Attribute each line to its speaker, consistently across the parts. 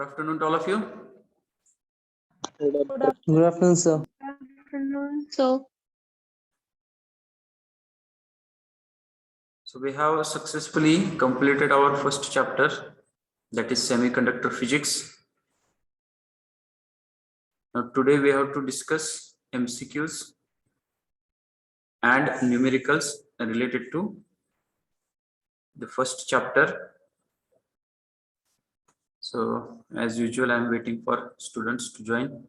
Speaker 1: Good afternoon to all of you.
Speaker 2: Good afternoon, sir.
Speaker 3: So,
Speaker 1: So we have successfully completed our first chapter, that is semiconductor physics. Now today we have to discuss MCQs and numericals related to the first chapter. So as usual, I am waiting for students to join.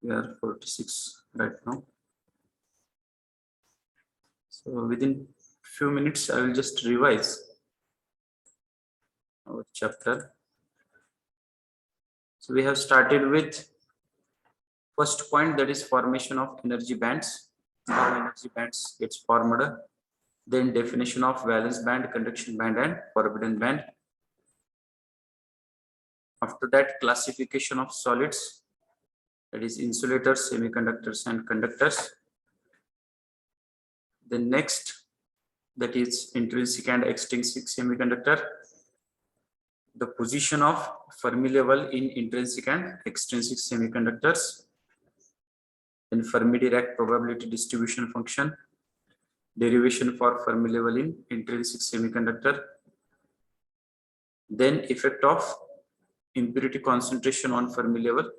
Speaker 1: We are 46 right now. So within few minutes, I will just revise our chapter. So we have started with first point, that is formation of energy bands, how energy bands gets formed, then definition of valence band, conduction band and forbidden band. After that, classification of solids, that is insulators, semiconductors and conductors. Then next, that is intrinsic and extrinsic semiconductor, the position of Fermi level in intrinsic and extrinsic semiconductors, then Fermi-Dirac probability distribution function, derivation for Fermi level in intrinsic semiconductor, then effect of impurity concentration on Fermi level,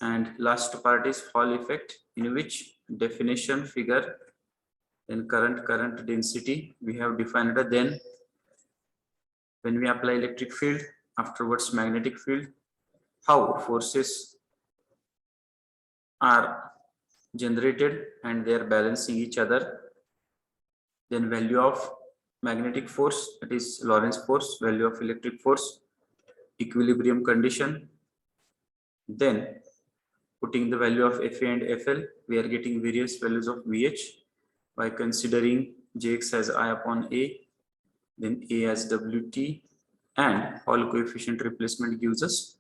Speaker 1: and last part is Hall effect, in which definition, figure, then current density we have defined, then when we apply electric field, afterwards magnetic field, how forces are generated and they are balancing each other, then value of magnetic force, that is Lorentz force, value of electric force, equilibrium condition, then putting the value of Fa and Fl, we are getting various values of Vh by considering Jx as I upon A, then A as Wt, and Hall coefficient replacement gives us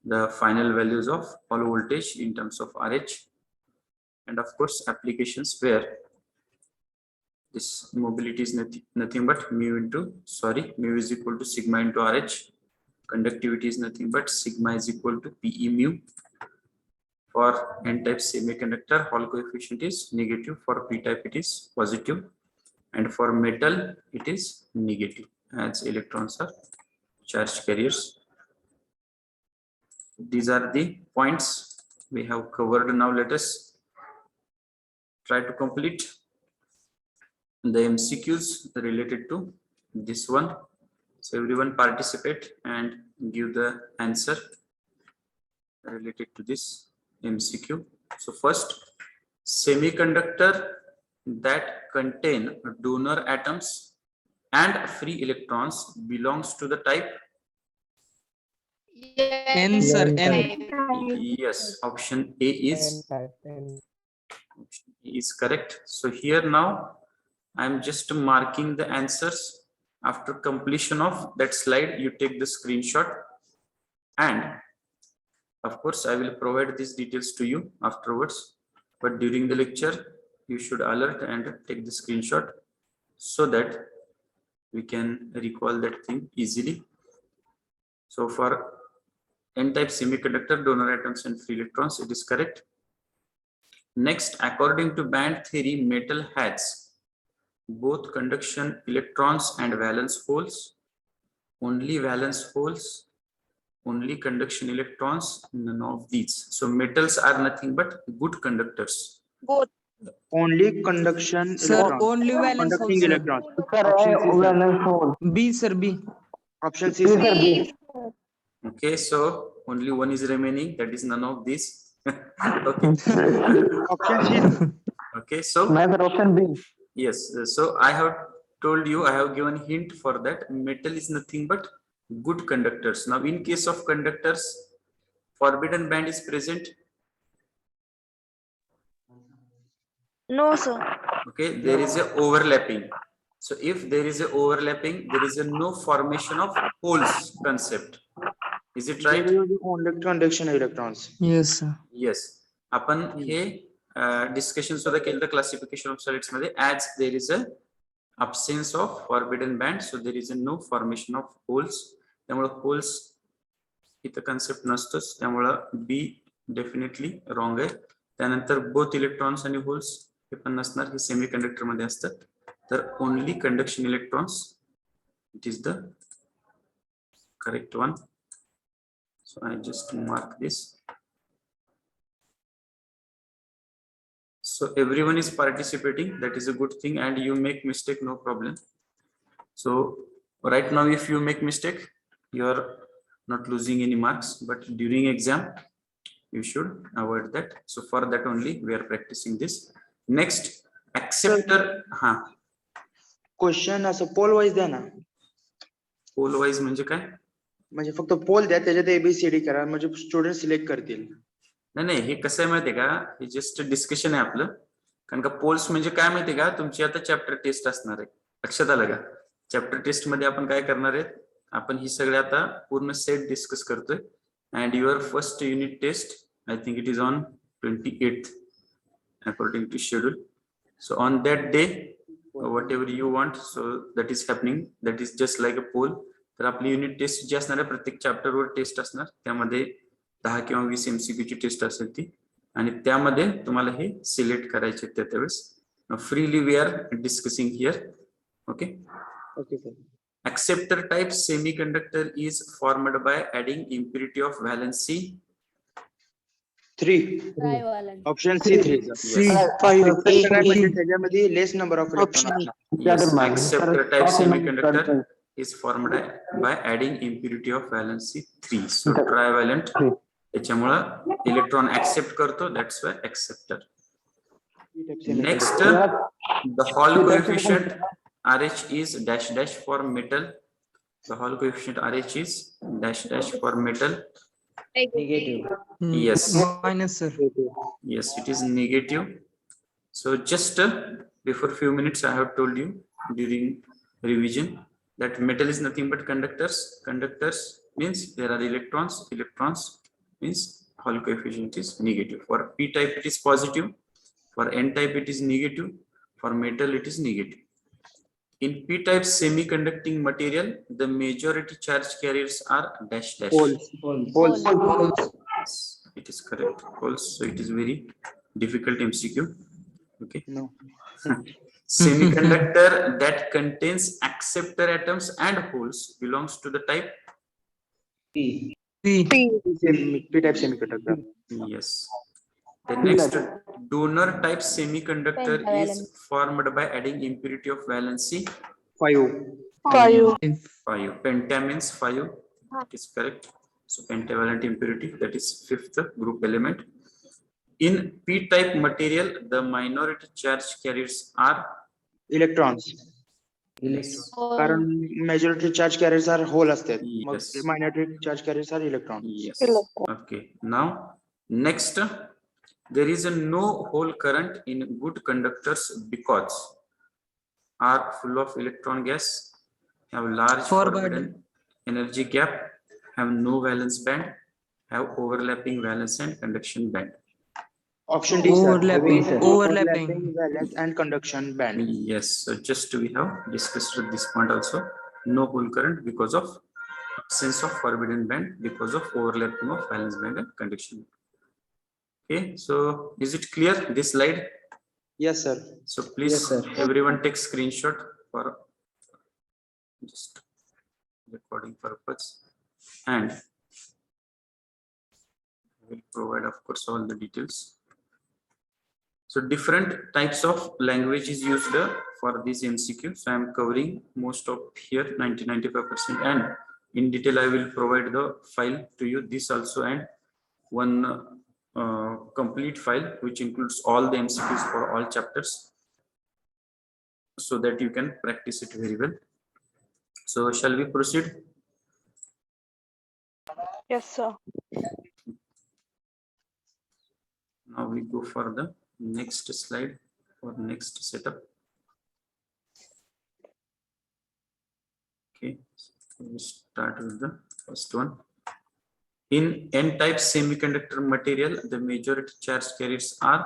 Speaker 1: the final values of Hall voltage in terms of Rh, and of course applications where this mobility is nothing but mu is equal to sigma into Rh, conductivity is nothing but sigma is equal to Pe mu. For n-type semiconductor, Hall coefficient is negative, for p-type it is positive, and for metal it is negative as electrons are charge carriers. These are the points we have covered. Now let us try to complete the MCQs related to this one. So everyone participate and give the answer related to this MCQ. So first, semiconductor that contain donor atoms and free electrons belongs to the type
Speaker 2: N, sir, N.
Speaker 1: Yes, option A is correct. So here now I am just marking the answers. After completion of that slide, you take the screenshot, and of course I will provide these details to you afterwards, but during the lecture you should alert and take the screenshot so that we can recall that thing easily. So for n-type semiconductor, donor atoms and free electrons, it is correct. Next, according to band theory, metal has both conduction electrons and valence holes, only valence holes, only conduction electrons, none of these. So metals are nothing but good conductors.
Speaker 3: both.
Speaker 4: Only conduction
Speaker 2: Sir,
Speaker 4: electrons.
Speaker 2: only valence
Speaker 4: Conducting
Speaker 2: holes, sir.
Speaker 4: electrons. Option C, sir.
Speaker 2: B, sir, B.
Speaker 4: Option C, sir.
Speaker 1: Okay, so only one is remaining, that is none of these. Okay.
Speaker 4: Option C.
Speaker 1: Okay, so
Speaker 5: option B.
Speaker 1: yes, so I have told you, I have given hint for that. Metal is nothing but good conductors. Now in case of conductors, forbidden band is present.
Speaker 3: No, sir.
Speaker 1: Okay, there is a overlapping. So if there is a overlapping, there is a no formation of holes concept. Is it right?
Speaker 4: There will be only conduction electrons.
Speaker 2: Yes, sir.
Speaker 1: Yes. Upon hey discussion सुद्धा केलं classification of solids मध्ये, as there is a absence of forbidden band, so there is a no formation of holes. त्यामुळे holes इथं concept नसतोच, त्यामुळं be definitely wrong आहे. त्यानंतर both electrons आणि होल्स हे पण नसणार, हे सेमी कंडक्टर मध्ये असतात. तर only conduction electrons, it is the correct one. So I just mark this. So everyone is participating, that is a good thing, and you make mistake, no problem. So right now if you make mistake, you are not losing any marks, but during exam you should avoid that. So for that only we are practicing this. Next, acceptor. हा,
Speaker 4: question असं पोल wise द्या ना,
Speaker 1: पोल wise म्हणजे काय?
Speaker 4: म्हणजे फक्त पोल द्या, त्याच्यात एबीसीडी करा, म्हणजे स्टुडंट सिलेक्ट करतील.
Speaker 1: नाही नाही, हे कसं आहे माहितीये का, हे जस्ट डिस्कशन आहे आपलं. कारण का पोल्स म्हणजे काय माहितीये का, तुमची आता चॅप्टर टेस्ट असणार आहे. लक्षात आलं का? चॅप्टर टेस्ट मध्ये आपण काय करणार आहे, आपण ही सगळे आता पूर्ण सेट डिस्कस करतोय. And your first unit test I think it is on 28th according to schedule. So on that day whatever you want, so that is happening, that is just like a poll. तर आपली unit test जी असणार आहे, प्रत्येक chapter वर test असणार, त्यामध्ये 10 किंवा 20 MCQ ची test असेल ती, आणि त्यामध्ये तुम्हाला हे सिलेक्ट करायचे त्यावेळेस. Freely we are discussing here. Okay.
Speaker 4: Okay sir.
Speaker 1: Acceptor type semiconductor is formed by adding impurity of valency.
Speaker 4: 3
Speaker 3: Trivalent.
Speaker 4: Option C 3 म्हणजे त्याच्यामध्ये less number of electron.
Speaker 1: Yes, acceptor type semiconductor is formed by adding impurity of valency 3. So trivalent, त्याच्यामुळे electron accept करतो, that's why acceptor. Next, the Hall coefficient RH is dash dash for metal. The Hall coefficient RH is dash dash for metal.
Speaker 3: Negative.
Speaker 1: Yes.
Speaker 2: Minus, sir.
Speaker 1: Yes, it is negative. So just before few minutes I have told you during revision that metal is nothing but conductors. Conductors means there are electrons. Electrons means Hall coefficient is negative. For p type it is positive. For n type it is negative. For metal it is negative. In p type semiconducting material, the majority charge carriers are dash dash.
Speaker 4: Holes.
Speaker 1: Yes, it is correct. Also, it is very difficult MCQ. Okay.
Speaker 4: No.
Speaker 1: Semiconductor that contains acceptor atoms and holes belongs to the type.
Speaker 2: P.
Speaker 4: P type semiconductor.
Speaker 1: Yes. The next, donor type semiconductor is formed by adding impurity of valency
Speaker 4: 5.
Speaker 1: 5. Penta means 5. It is correct. So pentavalent impurity, that is 5th group element. In p type material, the minority charge carriers are
Speaker 4: Electrons. कारण majority charge carriers are hole असतात, मग
Speaker 1: Yes.
Speaker 4: Minority charge carriers are electron.
Speaker 1: yes. Okay. Now next, there is a no hole current in good conductors because are full of electron gas, have large forbidden energy gap, have no valence band, have overlapping valence and conduction band.
Speaker 4: Option D
Speaker 2: Overlapping.
Speaker 4: Valence and conduction band.
Speaker 1: Yes, so just we have discussed this point also. No hole current because of absence of forbidden band, because of overlapping of valence band and conduction band. Okay, so is it clear this slide?
Speaker 4: Yes sir.
Speaker 1: So please,
Speaker 2: Yes, sir.
Speaker 1: everyone take screenshot for just recording purpose, and I will provide of course all the details. So different types of language is used for this MCQ. So I am covering most of here 90-95%, and in detail I will provide the file to you, this also, and one complete file which includes all the MCQs for all chapters, so that you can practice it very well. So shall we proceed?
Speaker 3: Yes, sir.
Speaker 1: Now we go for the next slide or next setup. Okay, so we start with the first one. In n-type semiconductor material, the majority charge carriers are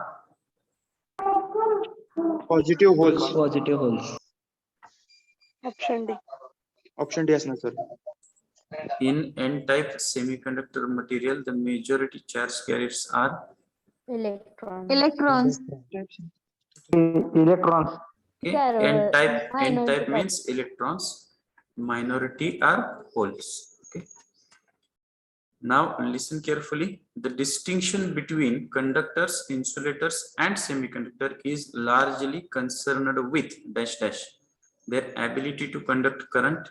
Speaker 4: positive holes.
Speaker 2: Positive holes.
Speaker 3: Option D.
Speaker 4: Option D असणार sir.
Speaker 1: In N-type semiconductor material, the majority charge carriers are
Speaker 3: Electron.
Speaker 5: Electrons.
Speaker 4: Electrons.
Speaker 1: okay. N-type means electrons. Minority are holes. Okay. Now listen carefully. The distinction between conductors, insulators, and semiconductor is largely concerned with dash dash their ability to conduct current,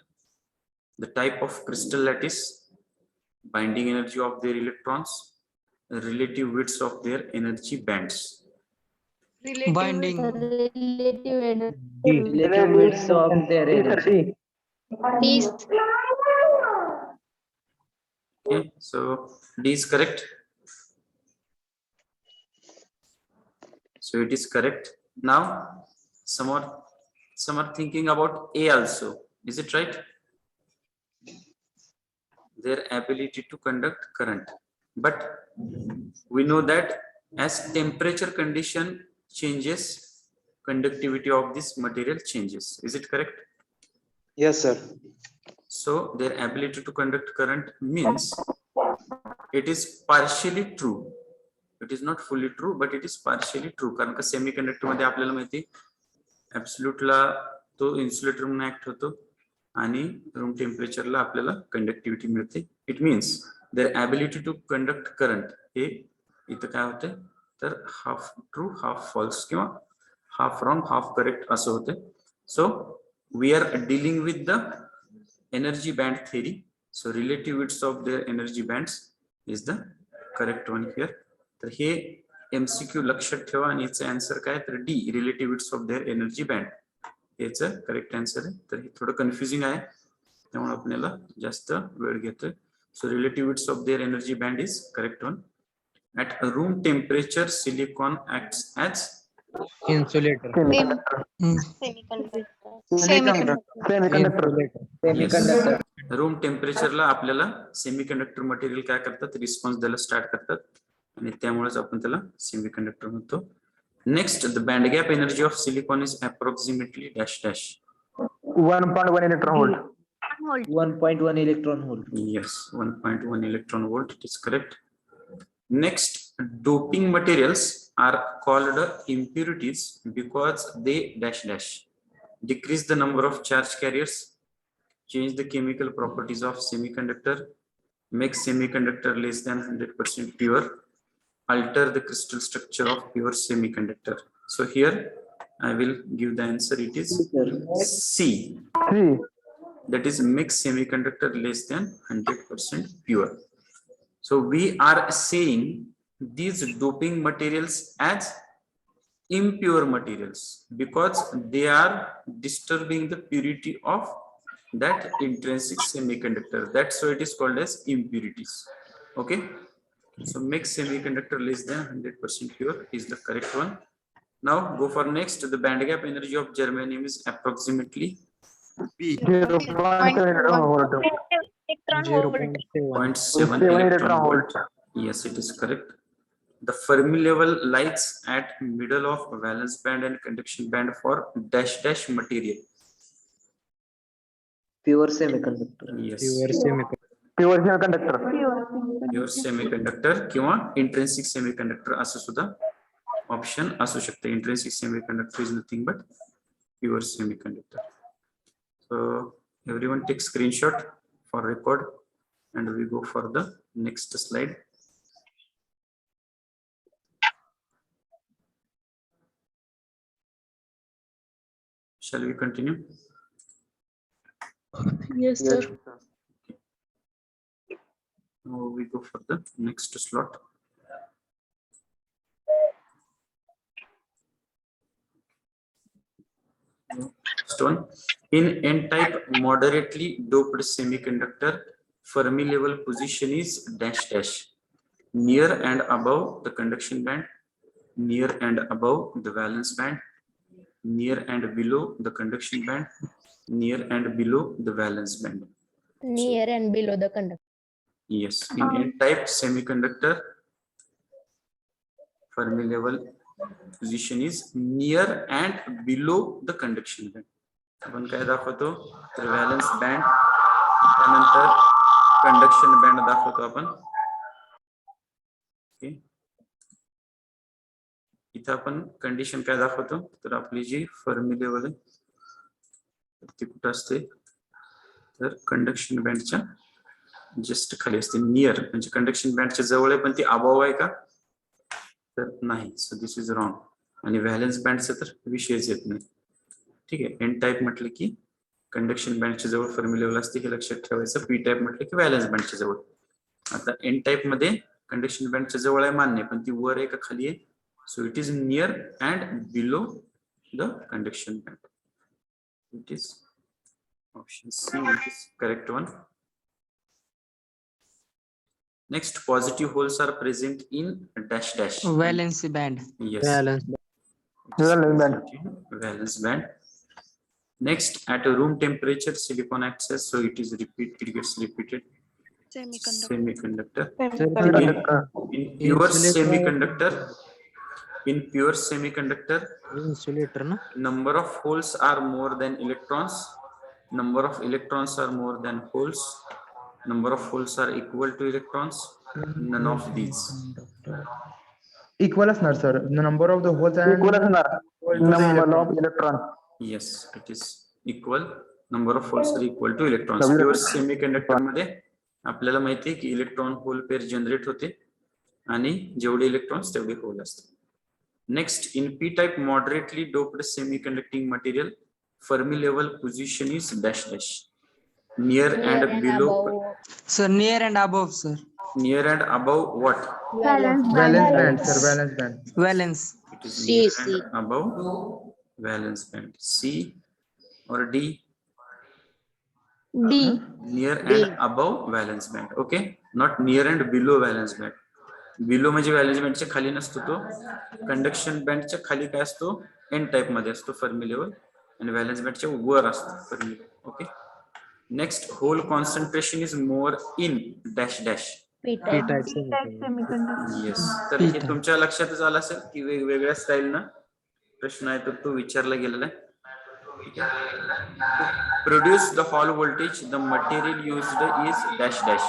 Speaker 1: the type of crystal lattice, binding energy of their electrons, relative widths of their energy bands.
Speaker 2: Binding.
Speaker 3: Relative energy.
Speaker 2: Relative widths of their energy.
Speaker 1: Okay, so D is correct. So it is correct. Now some are thinking about A also. Is it right? Their ability to conduct current. But we know that as temperature condition changes, conductivity of this material changes. Is it correct?
Speaker 4: Yes, sir.
Speaker 1: So their ability to conduct current means it is partially true. It is not fully true, but it is partially true. कारण का semiconductor मध्ये आपल्याला माहिती ऍब्सोल्यूटला तो insulator म्हणून act होतो आणि room टेम्परेचरला आपल्याला कंडक्टिव्हिटी मिळते. It means their ability to conduct current हे इथं काय होते तर हाफ ट्रू हाफ फॉल्स किंवा हाफ रॉंग हाफ करेक्ट असं होते. So we are dealing with the energy band theory. So relative widths of their energy bands is the correct one here. तर हे MCQ लक्षात ठेवा आणि याचा आन्सर काय तर D relative widths of their energy band याचं करेक्ट आन्सर आहे. तर हे थोडं कन्फ्युजिंग आहे त्यामुळे आपल्याला जास्त वेळ घेतोय. So relative widths of their energy band is correct one. At room temperature, silicon acts as
Speaker 2: Insulator.
Speaker 5: Semiconductor.
Speaker 1: Room टेम्परेचरला आपल्याला सेमीकंडक्टर मटेरियल काय करतात रिस्पॉन्स द्यायला स्टार्ट करतात आणि त्यामुळेच आपण त्याला सेमीकंडक्टर म्हणतो. Next the band gap energy of silicon is approximately dash dash
Speaker 4: 1.1 electron volt.
Speaker 2: 1.1 electron volt.
Speaker 1: yes 1.1 electron volt. It is correct. Next, doping materials are called impurities because they dash dash decrease the number of charge carriers, change the chemical properties of semiconductor, make semiconductor less than 100% pure, alter the crystal structure of pure semiconductor. So here I will give the answer. It is C. That is make semiconductor less than 100% pure. So we are saying these doping materials as impure materials because they are disturbing the purity of that intrinsic semiconductor. That's why it is called as impurities. Okay. So make semiconductor less than 100% pure is the correct one. Now go for next. The band gap energy of germanium is approximately
Speaker 4: 0.7 volt.
Speaker 1: 0.7 electron volt. Yes, it is correct. The Fermi level lies at middle of valence band and conduction band for dash dash material.
Speaker 2: Pure semiconductor.
Speaker 1: Yes.
Speaker 4: Pure semiconductor.
Speaker 1: Pure semiconductor किंवा intrinsic semiconductor असं सुद्धा option असू शकते. Intrinsic semiconductor is nothing but pure semiconductor. So everyone take screenshot for record and we go for the next slide. Shall we continue?
Speaker 5: Yes, sir.
Speaker 1: Now we go for the next slot. Stone in N-type moderately doped semiconductor, Fermi level position is dash dash near and above the conduction band, near and above the valence band, near and below the conduction band, near and below the valence band.
Speaker 3: Near and below the conductor.
Speaker 1: Yes, in N-type semiconductor, Fermi level position is near and below the conduction band. आपण काय दाखवतो तर valence band त्यानंतर conduction band दाखवतो आपण. Okay, इथं आपण condition काय दाखवतो, तर आपली जी फर्मी लेवल आहे ती कुठं असते, तर कंडक्शन बँडच्या जस्ट खाली असते, नियर, म्हणजे कंडक्शन बँडच्या जवळ आहे पण ती अबाव आहे का, तर नाही. So this is wrong. आणि व्हॅलन्स बँडचा तर विषयच येत नाही. ठीक आहे, एन टाईप म्हटलं की कंडक्शन बँडच्या जवळ फर्मी लेवल असते हे लक्षात ठेवायचं. पी टाईप म्हटलं की व्हॅलन्स बँडच्या जवळ. आता एन टाईप मध्ये कंडक्शन बँडच्या जवळ आहे मान्य, पण ती वर आहे का खाली आहे, so it is near and below the conduction band. It is option C is correct one. Next, positive holes are present in dash dash.
Speaker 2: Valency band.
Speaker 1: Yes.
Speaker 2: Valence.
Speaker 1: It is present in valence band. Next, at a room temperature, silicon acts as, so it is it gets repeated. Semiconductor. In pure semiconductor,
Speaker 2: Insulator, no?
Speaker 1: number of holes are more than electrons. Number of electrons are more than holes. Number of holes are equal to electrons. None of these.
Speaker 6: Equal असणार sir. The number of the holes and
Speaker 7: Equal असणार.
Speaker 6: equal to the
Speaker 7: Number
Speaker 6: electron.
Speaker 7: of electron.
Speaker 1: Yes, it is equal. Number of holes are equal to electrons. Pure semiconductor मध्ये आपल्याला माहिती आहे की electron hole pair generate होते आणि जेवढे electrons तेवढे होल असतात. Next, in P type moderately doped semiconducting material Fermi level position is dash dash. Near and below.
Speaker 2: Sir, near and above, sir.
Speaker 1: Near and above what?
Speaker 3: Valence
Speaker 6: Valence band, sir. Valence band.
Speaker 2: Valence.
Speaker 1: It is
Speaker 5: C,
Speaker 1: near
Speaker 5: C.
Speaker 1: and above valence band. C or D?
Speaker 3: D.
Speaker 1: Near
Speaker 5: D.
Speaker 1: and above valence band. Okay, not near and below valence band. Below म्हणजे valence बँडच्या खाली नसतो तो. Conduction बँडच्या खाली काय असतो, N type मध्ये असतो फर्मी लेवल, आणि व्हॅलेन्स बँडच्या वर असतो Fermi level. Okay. Next, hole concentration is more in dash dash.
Speaker 3: P
Speaker 2: P
Speaker 3: type.
Speaker 2: type.
Speaker 1: Yes, तर हे तुमच्या लक्षातच आलं असेल की वेगवेगळ्या स्टाईलनं प्रश्न आहे, तर तो विचारला गेलेला आहे. Produce the hall voltage the material used is dash dash.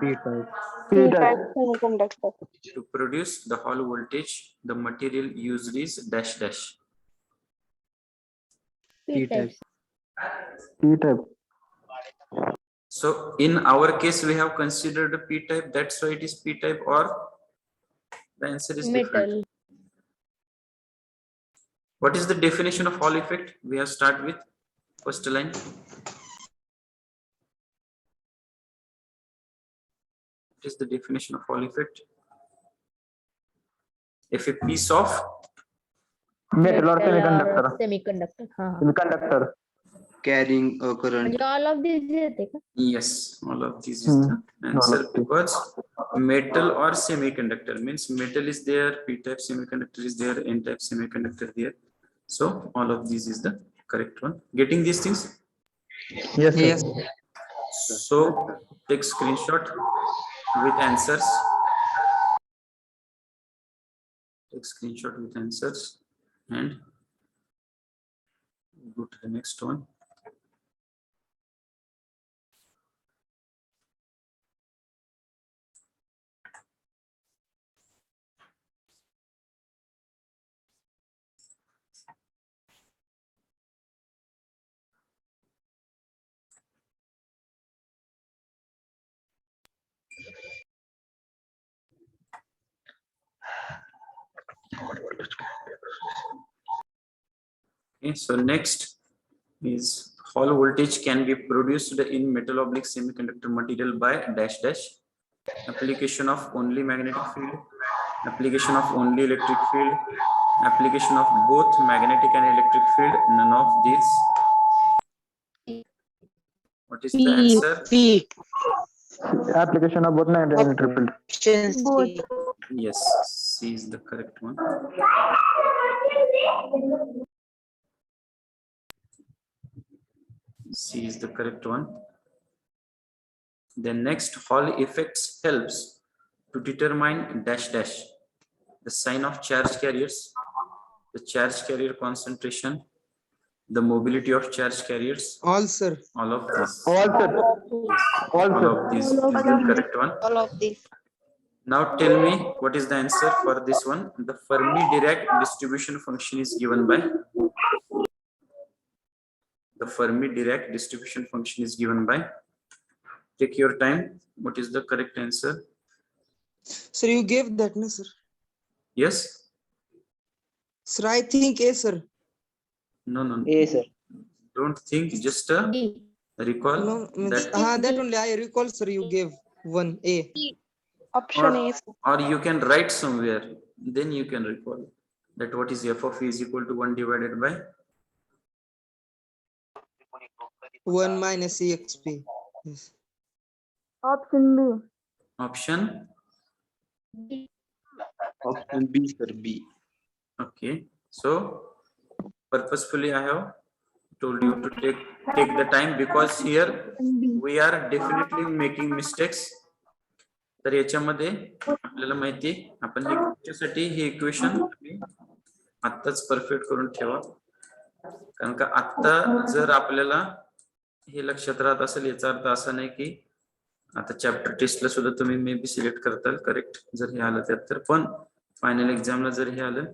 Speaker 2: P type.
Speaker 7: P-type.
Speaker 5: Semiconductor.
Speaker 1: To produce the Hall voltage, the material used is dash dash.
Speaker 3: P type.
Speaker 7: P-type.
Speaker 1: So in our case, we have considered P type. That's why it is P type, or the answer is different.
Speaker 3: Metal.
Speaker 1: What is the definition of Hall effect? We have start with first line. What is the definition of Hall effect? If a piece of
Speaker 7: Metal or semiconductor.
Speaker 3: Semiconductor. हा.
Speaker 7: Semiconductor.
Speaker 4: Carrying a current.
Speaker 3: म्हणजे all of these येते का?
Speaker 1: yes, all of these is the answer,
Speaker 7: All of these.
Speaker 1: because metal or semiconductor means metal is there, p-type semiconductor is there, n-type semiconductor there. So all of these is the correct one. Getting these things?
Speaker 6: Yes, sir.
Speaker 2: Yes.
Speaker 1: So take screenshot with answers. Take screenshot with answers and go to the next one. Okay, so next is Hall voltage can be produced in metal oblique semiconductor material by dash dash. Application of only magnetic field, application of only electric field, application of both magnetic and electric field, none of these. What is the answer?
Speaker 5: P.
Speaker 7: Application of both magnetic and electric field.
Speaker 5: Option C.
Speaker 1: Yes, C is the correct one. C is the correct one. Then next, Hall effects helps to determine dash dash the sign of charge carriers, the charge carrier concentration, The mobility of charge carriers,
Speaker 2: All, sir.
Speaker 1: all of these.
Speaker 7: All sir. All
Speaker 1: All
Speaker 7: sir.
Speaker 1: of these is the correct one.
Speaker 5: All of these.
Speaker 1: Now tell me what is the answer for this one. The Fermi-Dirac distribution function is given by. The Fermi-Dirac distribution function is given by. Take your time. What is the correct answer?
Speaker 2: Sir, you gave that, no, sir?
Speaker 1: Yes?
Speaker 2: Sir, I think A, sir.
Speaker 1: No, no.
Speaker 4: A, sir.
Speaker 1: Don't think, just
Speaker 3: D.
Speaker 1: recall
Speaker 2: No, means,
Speaker 1: that,
Speaker 2: that only I recall, sir, you gave one A.
Speaker 5: Option
Speaker 1: or,
Speaker 5: A, sir.
Speaker 1: or you can write somewhere, then you can recall that what is f of e is equal to 1 divided by
Speaker 2: 1 minus EXP. Yes.
Speaker 3: Option B.
Speaker 1: option.
Speaker 3: D.
Speaker 4: Option B, sir. B.
Speaker 1: Okay, so purposefully I have told you to take the time, because here we are definitely making mistakes. तर याच्यामध्ये आपल्याला माहिती आहे, आपण हे त्यासाठी हे equation आत्ताच perfect करून ठेवा, कारण का आत्ता जर आपल्याला हे लक्षात राहत असेल याचा अर्थ असा नाही की आता चॅप्टर टेस्टला सुद्धा तुम्ही मे बी सिलेक्ट करताल करेक्ट जर हे आलं त्यात, तर पण फायनल एक्झामला जर हे आलं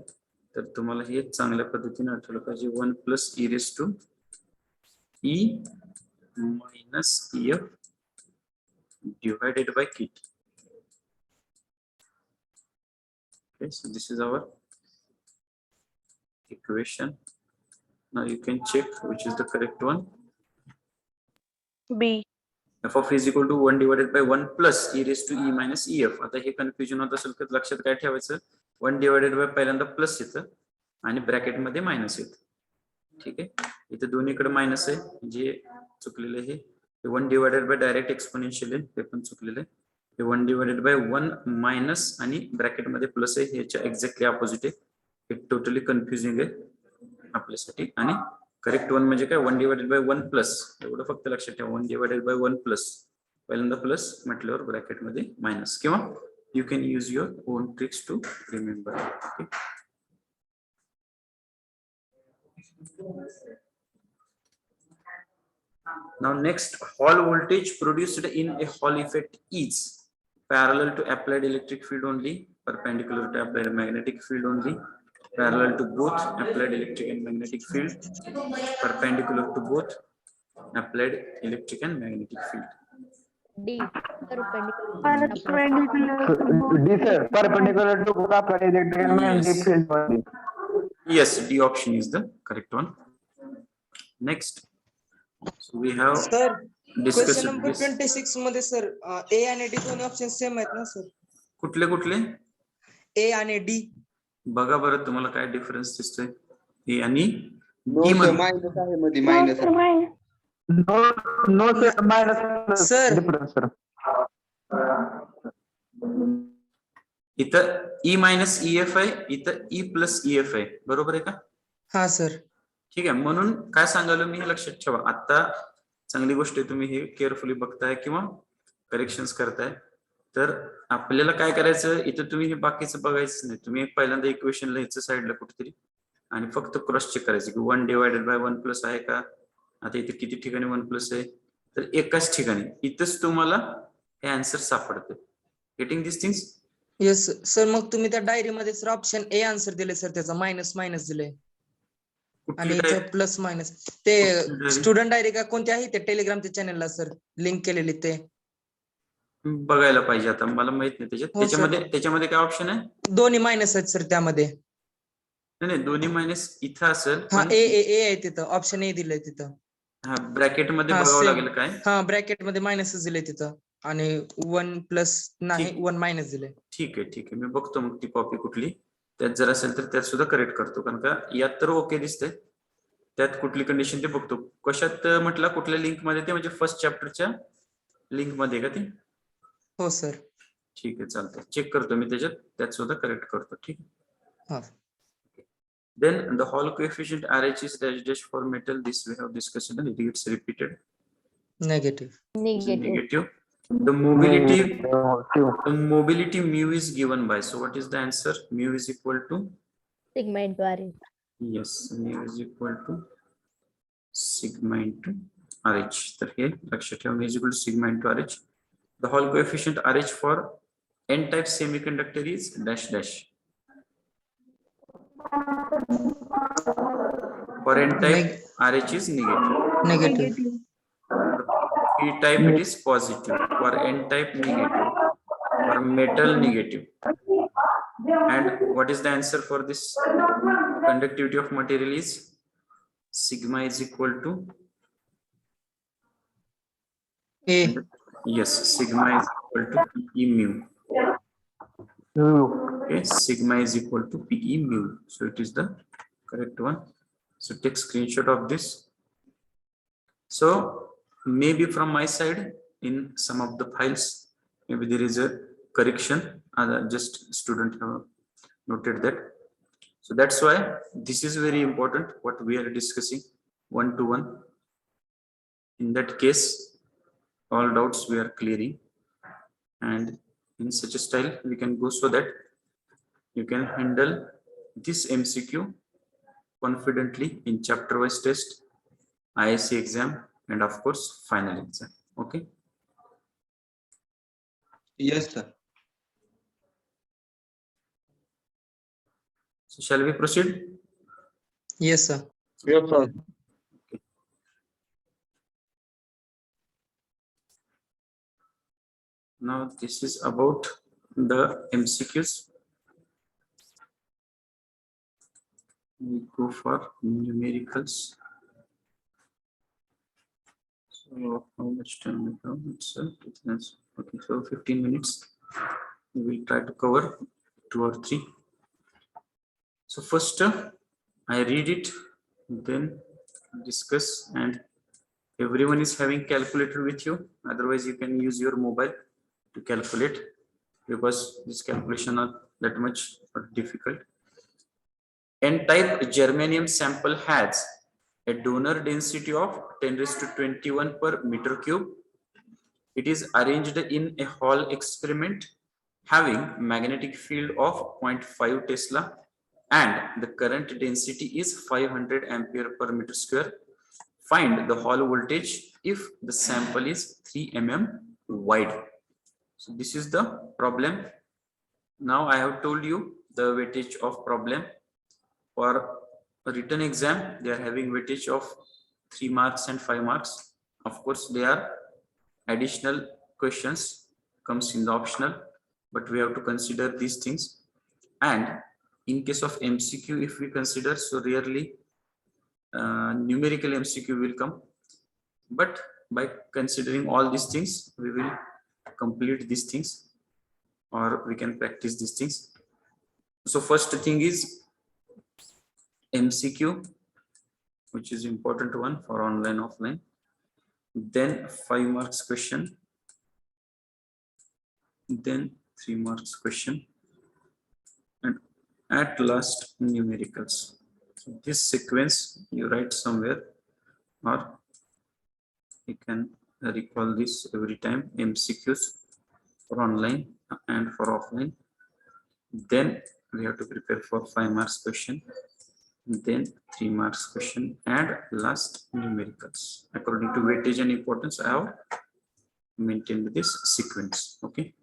Speaker 1: तर तुम्हाला हे चांगल्या पद्धतीने आठवलं पाहिजे. 1 plus e raise to e minus F divided by kit. Okay, so this is our equation. Now you can check which is the correct one.
Speaker 5: B.
Speaker 1: F of is equal to 1 divided by 1 plus e raised to e minus ef. आता हे confusion होत असेल तर लक्षात काय ठेवायचं, 1 divided bye पहिल्यांदा plus येतं आणि ब्रॅकेट मध्ये मायनस येतं. ठीक आहे, इथे दोन्हीकडे मायनस आहे, जे चुकलेलं आहे 1 डिवायडेड बाय डायरेक्ट एक्सपोनेन्शियल आहे, ते पण चुकलेलं आहे. 1 डिवायडेड बाय 1 मायनस आणि ब्रॅकेट मध्ये प्लस आहे, ह्याच्या एक्झॅक्टली ऑपोजिट आहे. हे टोटली कन्फ्युजिंग आहे आपल्यासाठी. आणि करेक्ट वन म्हणजे काय, 1 डिवायडेड बाय 1 प्लस, एवढं फक्त लक्षात ठेवा. 1 डिवायडेड बाय 1 प्लस, पहिल्यांदा प्लस म्हटल्यावर ब्रॅकेट मध्ये मायनस, किंवा you can use your own tricks to remember. Now next, Hall voltage produced in a Hall effect is parallel to applied electric field only, perpendicular to applied magnetic field only, parallel to both applied electric and magnetic field, perpendicular to both applied electric and magnetic field.
Speaker 3: D. Perpendicular.
Speaker 7: D sir. Perpendicular to both applied electric and magnetic field only.
Speaker 1: Yes, D option is the correct one. Next, so we have
Speaker 2: Sir,
Speaker 1: discussed
Speaker 2: question number
Speaker 1: this.
Speaker 2: 26 मध्ये sir A आणि D दोन्ही option same आहेत ना sir?
Speaker 1: कुठले कुठले
Speaker 2: A आणि D.
Speaker 1: बघा बरं तुम्हाला काय डिफरन्स दिसतोय. ए आणि
Speaker 4: No,
Speaker 1: D
Speaker 4: sir.
Speaker 1: मध्ये
Speaker 4: Minus आहे मध्ये minus आहे.
Speaker 7: No, no sir. Minus
Speaker 2: Sir.
Speaker 7: difference sir.
Speaker 1: इथं E मायनस EF आहे, इथं E प्लस EF आहे, बरोबर आहे का?
Speaker 2: हा सर.
Speaker 1: ठीक आहे, म्हणून काय सांगालो मी हे लक्षात ठेवा. आता चांगली गोष्ट आहे, तुम्ही हे केअरफुली बघताय किंवा करेक्शन्स करताय. तर आपल्याला काय करायचं, इथं तुम्ही हे बाकीचं बघायचं नाही. तुम्ही पहिल्यांदा इक्वेशन लिहायचं साईडला कुठेतरी आणि फक्त क्रॉस चेक करायचं की 1 डिवायडेड बाय 1 प्लस आहे का. आता इथे किती ठिकाणी 1 प्लस आहे, तर एकाच ठिकाणी इथंच तुम्हाला हे आन्सर सापडते. Getting this things?
Speaker 2: Yes sir, मग तुम्ही त्या डायरी मध्ये सर ऑप्शन ए आन्सर दिले सर, त्याचा मायनस मायनस दिले आणि इथं प्लस मायनस. ते स्टुडंट डायरी का कोणती आहे ते टेलिग्रामच्या चॅनलला सर लिंक केलेली, ते
Speaker 1: बघायला पाहिजे. आता मला माहित नाही त्याच्यात,
Speaker 2: हो, sir.
Speaker 1: त्याच्यामध्ये काय ऑप्शन आहे?
Speaker 2: दोन्ही मायनस आहेत सर त्यामध्ये.
Speaker 1: नाही, दोन्ही मायनस इथं असेल.
Speaker 2: हा, ए आहे तिथं, ऑप्शन ए दिलंय तिथं.
Speaker 1: हा, ब्रॅकेट मध्ये
Speaker 2: हा,
Speaker 1: बघावं
Speaker 2: same.
Speaker 1: लागेल काय.
Speaker 2: हा, ब्रॅकेट मध्ये मायनसच दिले तिथं आणि 1 प्लस नाही, 1 मायनस दिले.
Speaker 1: ठीक आहे, मी बघतो मग ती कॉपी कुठली त्यात जर असेल तर त्यात सुद्धा करेक्ट करतो, कारण का यात तर ओके दिसतंय, त्यात कुठली कंडिशन ते बघतो. कशात म्हटलं, कुठल्या लिंक मध्ये ते, म्हणजे फर्स्ट चॅप्टरच्या लिंक मध्ये का ते?
Speaker 2: हो सर.
Speaker 1: ठीक आहे, चालतंय, चेक करतो मी त्यात सुद्धा करेक्ट करतो. ठीक आहे.
Speaker 2: हा.
Speaker 1: Then the Hall coefficient RH is dash dash for metal. This we have discussed, and it gets repeated.
Speaker 2: Negative.
Speaker 3: Negative.
Speaker 1: The mobility,
Speaker 7: Two.
Speaker 1: the mobility mu is given by. So what is the answer? Mu is equal to,
Speaker 3: Sigma into R.
Speaker 1: yes, mu is equal to sigma into RH. तर हे लक्षात ठेवा is equal to sigma into RH. The Hall coefficient RH for n-type semiconductor is dash dash. For n-type RH is negative.
Speaker 2: Negative.
Speaker 1: P-type it is positive. For n-type negative. For metal negative. And what is the answer for this? Conductivity of material is sigma is equal to
Speaker 2: A.
Speaker 1: yes, sigma is equal to Pe mu. Okay, sigma is equal to Pe mu. So it is the correct one. So take screenshot of this. So maybe from my side in some of the files, maybe there is a correction. Just student have noted that. So that's why this is very important what we are discussing one-to-one. In that case, all doubts we are clearing, and in such a style we can go so that you can handle this MCQ confidently in chapter wise test, ISC exam, and of course final exam. Okay.
Speaker 4: Yes, sir.
Speaker 1: So shall we proceed?
Speaker 2: Yes, sir.
Speaker 4: Yes, sir.
Speaker 1: Now this is about the MCQs. We go for numericals. So how much time we have? Okay, so 15 minutes. We will try to cover 2 or 3. So first I read it, then discuss, and everyone is having calculator with you. Otherwise you can use your mobile to calculate, because this calculation are that much difficult. N-type germanium sample has a donor density of 10⁻21 per meter cube. It is arranged in a Hall experiment having magnetic field of 0.5 Tesla and the current density is 500 ampere per meter square. Find the Hall voltage if the sample is 3 mm wide. So this is the problem. Now I have told you the weightage of problem. For a written exam, they are having weightage of 3 marks and 5 marks. Of course, they are additional questions comes in the optional, but we have to consider these things. And in case of MCQ, if we consider, so rarely numerical MCQ will come, but by considering all these things, we will complete these things, or we can practice these things. So first thing is MCQ, which is important one for online, offline. Then 5 marks question, then 3 marks question, and at last numericals. So this sequence you write somewhere, or you can recall this every time. MCQs for online and for offline. Then we have to prepare for 5 marks question, then 3 marks question, and last numericals. According to weightage and importance, I have maintained this sequence. Okay.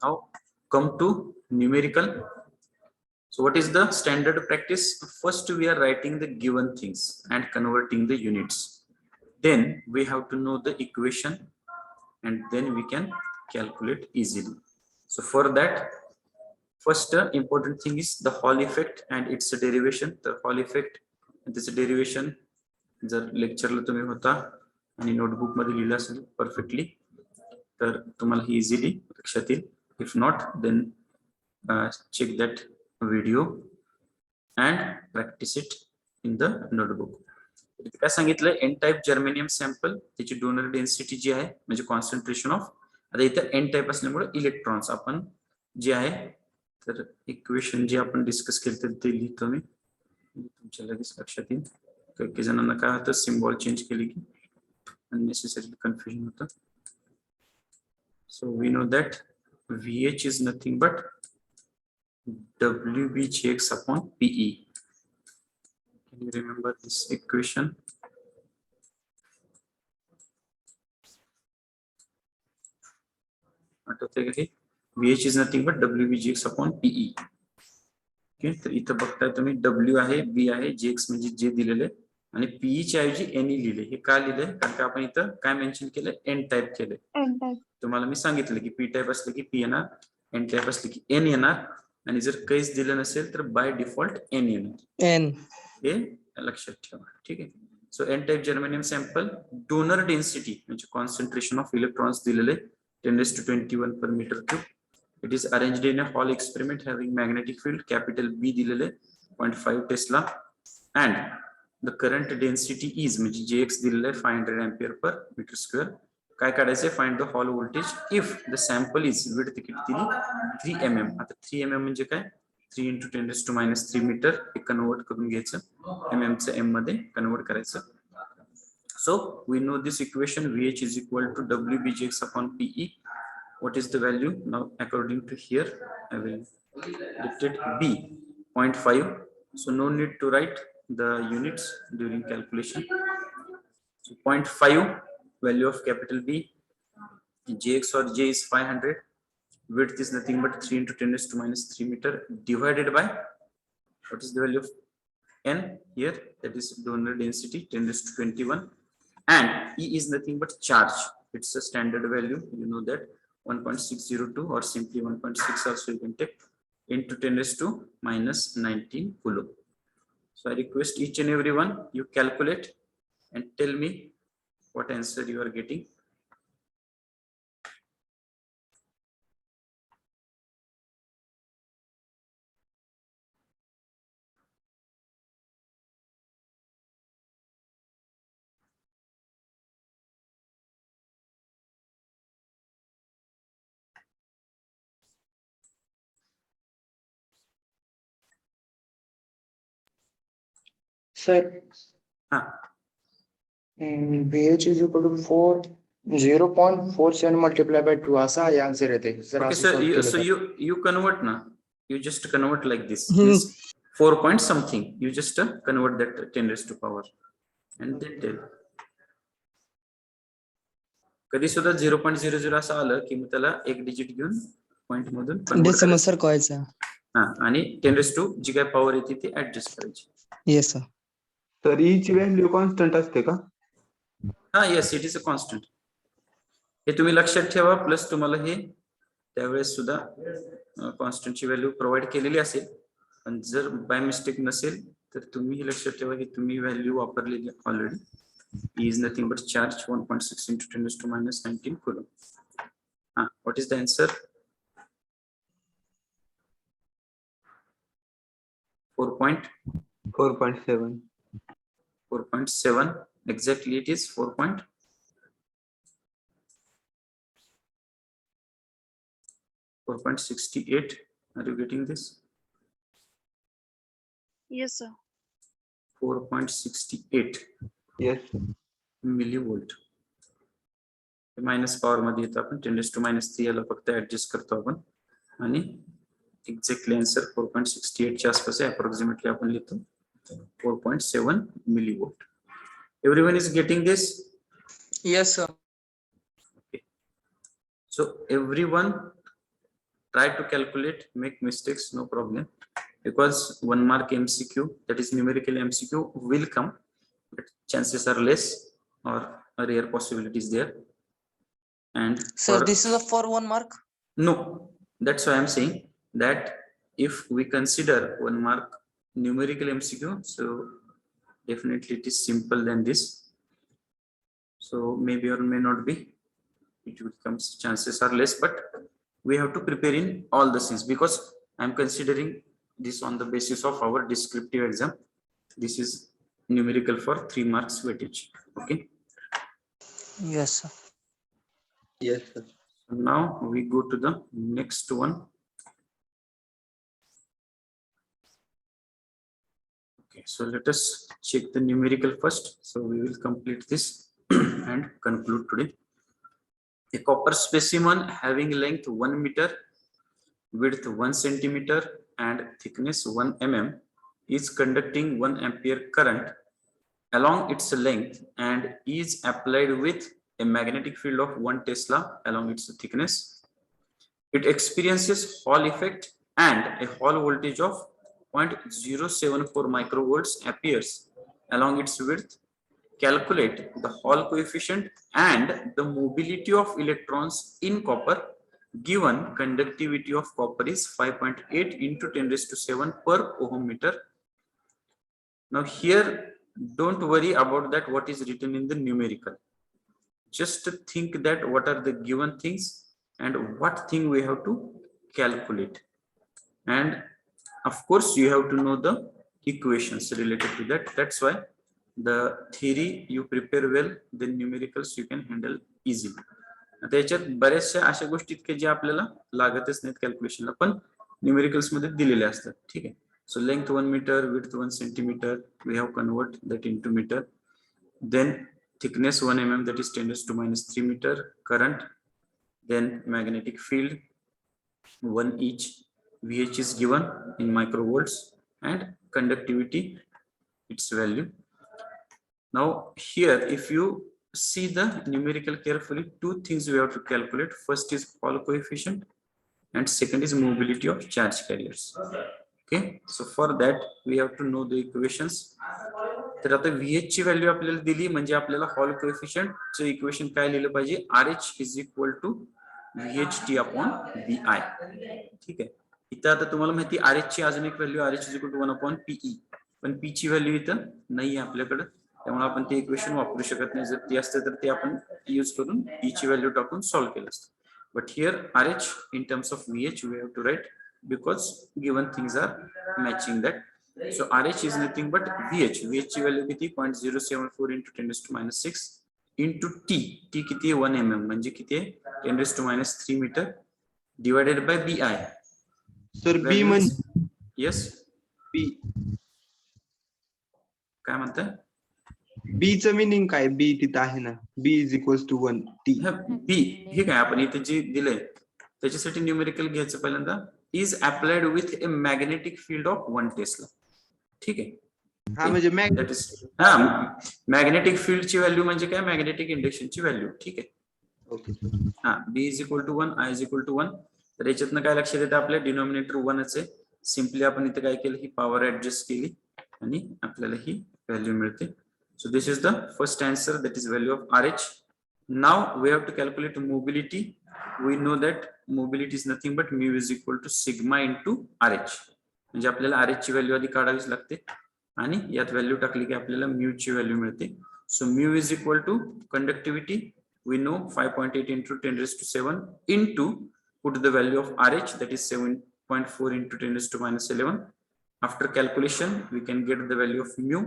Speaker 1: Now come to numerical. So what is the standard practice? First we are writing the given things and converting the units. Then we have to know the equation, and then we can calculate easily. So for that, first important thing is the Hall effect and its derivation. The Hall effect and its derivation जर लेक्चरला तुम्ही होता आणि notebook मध्ये लिहिलं असेल perfectly, तर तुम्हाला ही easily लक्षात येईल. If not then check that video and practice it in the notebook. काय सांगितलं, एन टाइप जर्मेनियम सॅम्पल, त्याची डोनर डेन्सिटी जी आहे म्हणजे कॉन्सन्ट्रेशन ऑफ, आता इथं एन टाइप असल्यामुळे इलेक्ट्रॉन्स आपण जे आहे, तर इक्वेशन जे आपण डिस्कस केलं ते लिहितो मी, तुमच्या लगेच लक्षात येईल. काही जणांना काय होतं, सिम्बॉल चेंज केली की अननेसेसरी कन्फ्युजन होतं. So we know that VH is nothing but WBGX upon PE. Can you remember this equation? VH is nothing but WBGX upon PE. Okay, तर इथं बघताय तुम्ही W आहे, B आहे, GX म्हणजे जे दिलेले आणि PE च्या ऐवजी NE लिहिले. हे का लिहिले? कारण का आपण इथं काय मेन्शन केलं? N टाइप केले. तुम्हाला मी सांगितलं की P टाइप असले की P येणार, N टाइप असले की N येणार आणि जर काहीच दिलं नसेल तर बाय डिफॉल्ट N येणार.
Speaker 2: N.
Speaker 1: हे लक्षात ठेवा. ठीक आहे. सो N type germanium sample, donor density म्हणजे कॉन्सन्ट्रेशन ऑफ इलेक्ट्रॉन्स दिलेले 10⁻21 per meter cube. It is arranged in a Hall experiment having magnetic field capital B दिलेले 0.5 Tesla and the current density is म्हणजे JX दिलेले 500 ampere per meter square. काय काढायचे? Find the Hall voltage if the sample is width किती दिली? 3 mm. आता 3 mm म्हणजे काय? 3 × 10⁻³ मीटर. हे कन्वर्ट करून घ्यायचं, mm चं m मध्ये कन्वर्ट करायचं. So we know this equation VH is equal to WBGX upon PE. What is the value? Now according to here I will dictate B 0.5. So no need to write the units during calculation. So 0.5 value of capital B. JX or J is 500. Width is nothing but 3 × 10⁻³ meter divided by what is the value of N here? That is donor density 10⁻21 and E is nothing but charge. It's a standard value, you know that 1.602 or simply 1.6 also you can take into 10⁻⁻19 coulomb. So I request each and every one you calculate and tell me what answer you are getting.
Speaker 4: Sir,
Speaker 1: हाँ,
Speaker 4: VH is equal to 0.47 multiplied by 2 असा आहे answer येते. जर
Speaker 1: okay
Speaker 4: असं
Speaker 1: sir,
Speaker 4: solve केलं
Speaker 1: so
Speaker 4: तर.
Speaker 1: you convert na, you just convert like this. Means 4 point something, you just convert that 10⁻⁴ and then tell. कधी सुद्धा 0.00 असं आलं की मग त्याला एक डिजिट घेऊन पॉइंट मधून convert
Speaker 2: डेसिमल
Speaker 1: करायचं.
Speaker 2: सरकवायचा.
Speaker 1: हा, आणि 10⁻² जी काय पॉवर येते ती ऍडजस्ट करायची.
Speaker 2: Yes sir.
Speaker 8: तर ई ची व्हॅल्यू कॉन्स्टंट असते का?
Speaker 1: हा, yes, it is a constant. हे तुम्ही लक्षात ठेवा. प्लस तुम्हाला हे त्यावेळेस सुद्धा कॉन्स्टंटची व्हॅल्यू प्रोव्हाइड केलेली असेल, पण जर बाय मिस्टेक नसेल तर तुम्ही लक्षात ठेवा की तुम्ही व्हॅल्यू वापरलेली already. E is nothing but charge 1.6 × 10⁻⁻19 coulomb. What is the answer?
Speaker 8: 4.7.
Speaker 1: 4.7. Exactly, it is 4.68. Are you getting this?
Speaker 9: Yes, sir.
Speaker 1: 4.68
Speaker 8: Yes.
Speaker 1: millivolt. Minus power मध्ये येतो आपण 10⁻³ याला फक्त ऍडजस्ट करतो आपण आणि एक्झॅक्टली आन्सर 4.68 च्या आसपास आहे. अप्रॉक्सिमेटली आपण लिहितो 4.7 millivolt. Everyone is getting this?
Speaker 2: Yes sir.
Speaker 1: Okay. So everyone try to calculate, make mistakes, no problem, because 1 mark MCQ, that is numerical MCQ, will come, but chances are less or a rare possibilities there. And
Speaker 2: Sir, this is a for 1 mark?
Speaker 1: no, that's why I'm saying that if we consider 1 mark numerical MCQ, so definitely it is simple than this. So maybe or may not be, it will come, chances are less, but we have to prepare in all the things because I'm considering this on the basis of our descriptive exam. This is numerical for 3 marks weightage. Okay.
Speaker 2: Yes sir.
Speaker 8: Yes, sir.
Speaker 1: So now we go to the next one. Okay, so let us check the numerical first. So we will complete this and conclude today. A copper specimen having length 1 meter, width 1 centimeter and thickness 1 mm is conducting 1 ampere current along its length and is applied with a magnetic field of 1 Tesla along its thickness. It experiences Hall effect and a Hall voltage of 0.074 microvolts appears along its width. Calculate the Hall coefficient and the mobility of electrons in copper given conductivity of copper is 5.8 into 10 raised to 7 per ohm meter. Now here, don't worry about that what is written in the numerical. Just think that what are the given things and what thing we have to calculate. And of course, you have to know the equations related to that. That's why the theory you prepare well, then numericals you can handle easily. आता याच्यात बऱ्याचशा अशा गोष्टी आहेत की जे आपल्याला लागतच नाहीत कॅल्क्युलेशनला, पण न्यूमेरिकल्स मध्ये दिलेले असतात. ठीक आहे. So length 1 meter, width 1 centimeter, we have convert that into meter. Then thickness 1 mm, that is 10 raised to minus 3 meter. Current, then magnetic field 1 each. VH is given in microvolts and conductivity, its value. Now here, if you see the numerical carefully, two things we have to calculate. First is Hall coefficient and second is mobility of charge carriers. Okay, so for that we have to know the equations. तर आता VH ची value आपल्याला दिली म्हणजे आपल्याला hall coefficient चे equation काय लिहिलं पाहिजे, RH is equal to VHT upon BI. ठीक आहे. इथं आता तुम्हाला माहिती RH ची अजून एक value RH is equal to 1 upon PE, पण P ची व्हॅल्यू इथं नाही आहे आपल्याकडे, त्यामुळे आपण ते इक्वेशन वापरू शकत नाही. जर ती असते तर ते आपण यूज करून E ची व्हॅल्यू टाकून सॉल्व्ह केलं असतं. But here RH in terms of VH we have to write because given things are matching that. So RH is nothing but VH. VH ची व्हॅल्यू किती 0.074 into 10 raised to minus 6 into T. T किती आहे 1 mm म्हणजे किती आहे 10 raised to minus 3 meter divided by BI.
Speaker 4: Sir B म्हणजे
Speaker 1: yes
Speaker 4: B
Speaker 1: काय म्हणताय,
Speaker 4: बी चं मिनिंग काय, बी तिथं आहे ना, B is equal to 1 T.
Speaker 1: B हे काय आपण इथे जे दिलंय त्याच्यासाठी न्यूमेरिकल घ्यायचं पहिल्यांदा, is applied with a magnetic field of 1 tesla. ठीक आहे.
Speaker 4: हा म्हणजे
Speaker 1: That is, हा मॅग्नेटिक फील्ड ची व्हॅल्यू म्हणजे काय, मॅग्नेटिक इंडक्शन ची व्हॅल्यू. ठीक आहे.
Speaker 4: ओके.
Speaker 1: हा B is equal to 1, I is equal to 1. तर याच्यातनं काय लक्षात येतं, आपल्या डिनॉमिनेटर 1च आहे. सिम्पली आपण इथे काय केलं, ही पॉवर ऍडजस्ट केली आणि आपल्याला ही व्हॅल्यू मिळते. So this is the first answer, that is value of RH. Now we have to calculate mobility. We know that mobility is nothing but mu is equal to sigma into RH. म्हणजे आपल्याला RH ची value आधी काढावीच लागते आणि यात value टाकली की आपल्याला mu ची व्हॅल्यू मिळते. So mu is equal to conductivity. We know 5.8 into 10 raised to 7 into put the value of RH, that is 7.4 into 10 raised to minus 11. After calculation, we can get the value of mu.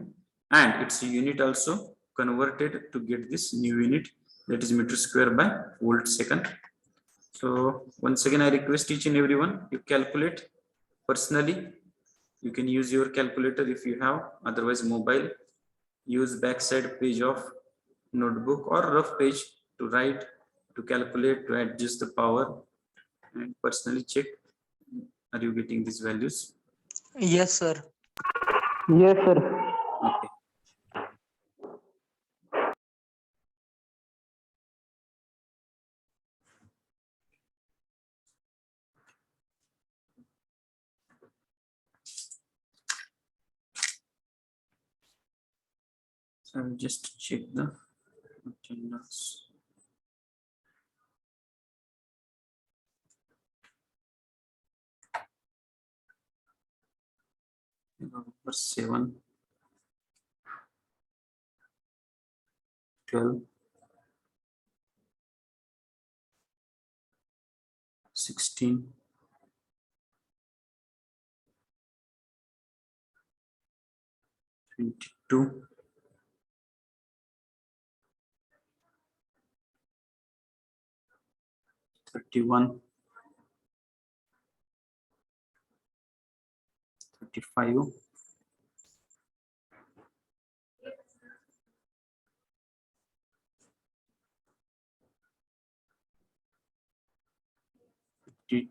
Speaker 1: And its unit also converted to get this new unit, that is meter square by volt second. So once again I request each and everyone, you calculate personally. You can use your calculator if you have, otherwise mobile, use backside page of notebook or rough page to write, to calculate, to adjust the power, and personally check, are you getting these values?
Speaker 2: Yes sir.
Speaker 7: Yes, sir.
Speaker 1: Okay. So I will just check the attendance. Number 7, 12, 16, 22, 31, 35, 50,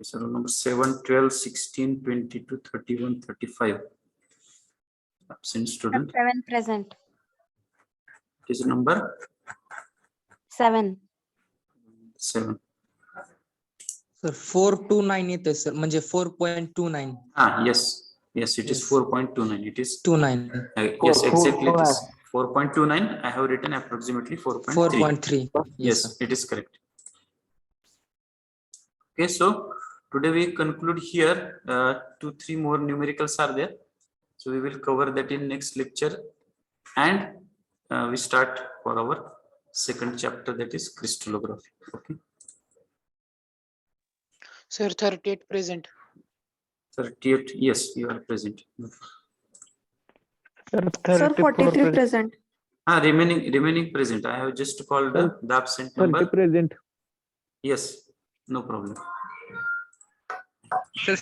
Speaker 1: So roll number 7, 12, 16, 22, 31, 35. Absent student.
Speaker 3: 7 present.
Speaker 1: Is number
Speaker 3: 7.
Speaker 1: 7.
Speaker 2: Sir 429 येतोय sir म्हणजे 4.29
Speaker 1: Yes, it is
Speaker 2: Yes.
Speaker 1: 4.29. It is
Speaker 2: 29
Speaker 1: yes, exactly. It is 4.29. I have written approximately 4.3.
Speaker 2: 4.3
Speaker 1: Yes,
Speaker 2: sir.
Speaker 1: it is correct. Okay, so today we conclude here. 2-3 more numericals are there, so we will cover that in next lecture, and we start for our second chapter, that is crystallography. Okay,
Speaker 5: Sir, 38 present.
Speaker 1: 38. Yes, you are present.
Speaker 9: Sir, 43 present.
Speaker 1: Remaining present. I have just called the absent number.
Speaker 7: present.
Speaker 1: Yes, no problem.